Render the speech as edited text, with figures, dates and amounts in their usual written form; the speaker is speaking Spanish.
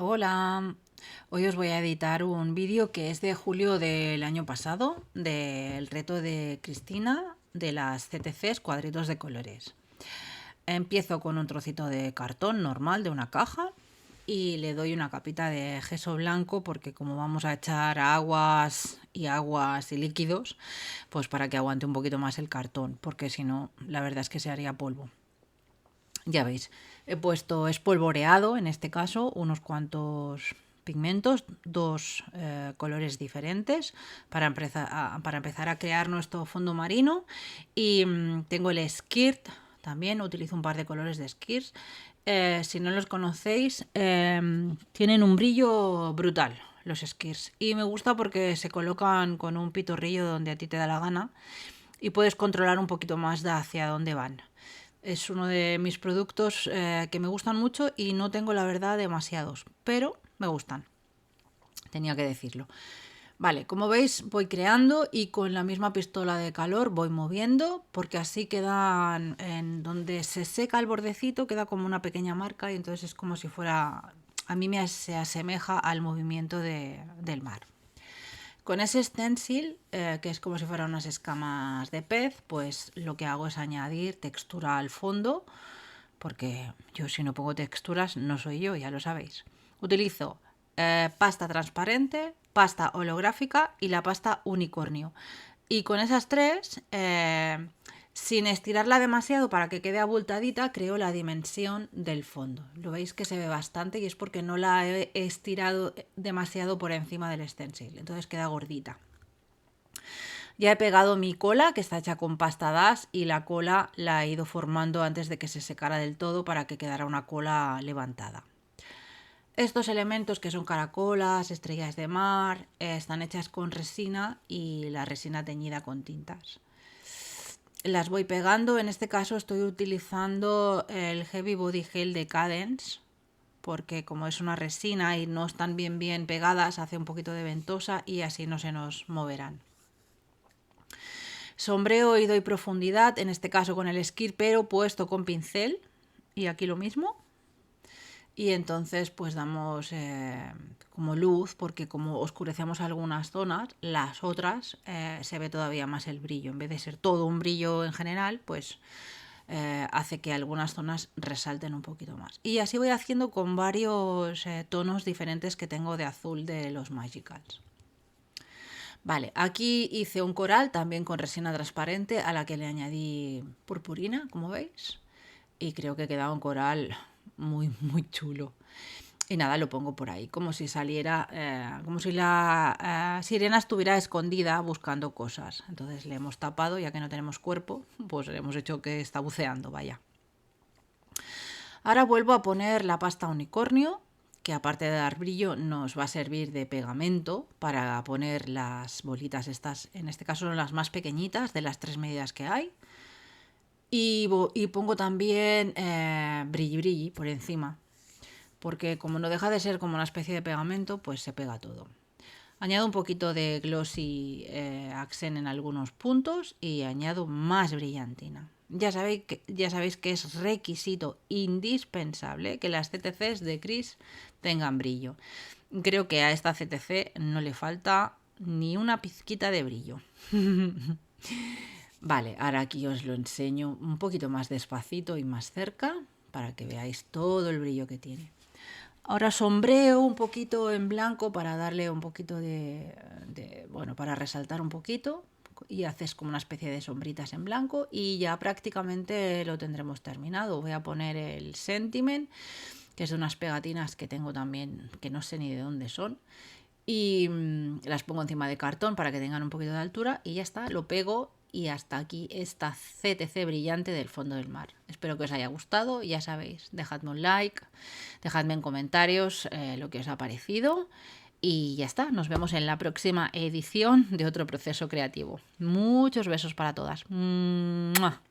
Hola, hoy os voy a editar un vídeo que es de julio del año pasado, del reto de Cristina de las CTCs cuadritos de colores. Empiezo con un trocito de cartón normal de una caja y le doy una capita de gesso blanco porque como vamos a echar aguas y líquidos, pues para que aguante un poquito más el cartón, porque si no, la verdad es que se haría polvo. Ya veis, he puesto espolvoreado, en este caso, unos cuantos pigmentos, dos colores diferentes para empezar a crear nuestro fondo marino. Y tengo el skirt, también utilizo un par de colores de skirts. Si no los conocéis, tienen un brillo brutal los skirts. Y me gusta porque se colocan con un pitorrillo donde a ti te da la gana y puedes controlar un poquito más de hacia dónde van. Es uno de mis productos que me gustan mucho y no tengo la verdad demasiados, pero me gustan. Tenía que decirlo. Vale, como veis voy creando y con la misma pistola de calor voy moviendo porque así quedan en donde se seca el bordecito, queda como una pequeña marca y entonces es como si fuera, a mí se asemeja al movimiento del mar. Con ese stencil, que es como si fueran unas escamas de pez, pues lo que hago es añadir textura al fondo, porque yo si no pongo texturas no soy yo, ya lo sabéis. Utilizo pasta transparente, pasta holográfica y la pasta unicornio. Y con esas tres, sin estirarla demasiado para que quede abultadita, creo la dimensión del fondo. Lo veis que se ve bastante y es porque no la he estirado demasiado por encima del stencil. Entonces queda gordita. Ya he pegado mi cola, que está hecha con pasta dash, y la cola la he ido formando antes de que se secara del todo para que quedara una cola levantada. Estos elementos que son caracolas, estrellas de mar, están hechas con resina y la resina teñida con tintas. Las voy pegando, en este caso estoy utilizando el Heavy Body Gel de Cadence, porque como es una resina y no están bien pegadas, hace un poquito de ventosa y así no se nos moverán. Sombreo y doy profundidad, en este caso con el skirt, pero puesto con pincel, y aquí lo mismo. Y entonces pues damos como luz, porque como oscurecemos algunas zonas, las otras se ve todavía más el brillo. En vez de ser todo un brillo en general, pues hace que algunas zonas resalten un poquito más. Y así voy haciendo con varios tonos diferentes que tengo de azul de los Magicals. Vale, aquí hice un coral también con resina transparente a la que le añadí purpurina, como veis. Y creo que queda un coral muy chulo. Y nada, lo pongo por ahí, como si saliera, como si la sirena estuviera escondida buscando cosas. Entonces le hemos tapado, ya que no tenemos cuerpo, pues le hemos hecho que está buceando, vaya. Ahora vuelvo a poner la pasta unicornio, que aparte de dar brillo nos va a servir de pegamento para poner las bolitas estas, en este caso son las más pequeñitas de las 3 medidas que hay. Y pongo también brilli por encima, porque como no deja de ser como una especie de pegamento, pues se pega todo. Añado un poquito de glossy accent en algunos puntos y añado más brillantina. Ya sabéis que es requisito indispensable que las CTCs de Cris tengan brillo. Creo que a esta CTC no le falta ni una pizquita de brillo. Vale, ahora aquí os lo enseño un poquito más despacito y más cerca para que veáis todo el brillo que tiene. Ahora sombreo un poquito en blanco para darle un poquito bueno, para resaltar un poquito y haces como una especie de sombritas en blanco y ya prácticamente lo tendremos terminado. Voy a poner el Sentiment, que es de unas pegatinas que tengo también, que no sé ni de dónde son. Y las pongo encima de cartón para que tengan un poquito de altura y ya está, lo pego y hasta aquí esta CTC brillante del fondo del mar. Espero que os haya gustado, ya sabéis, dejadme un like, dejadme en comentarios lo que os ha parecido y ya está, nos vemos en la próxima edición de otro proceso creativo. Muchos besos para todas. ¡Mua!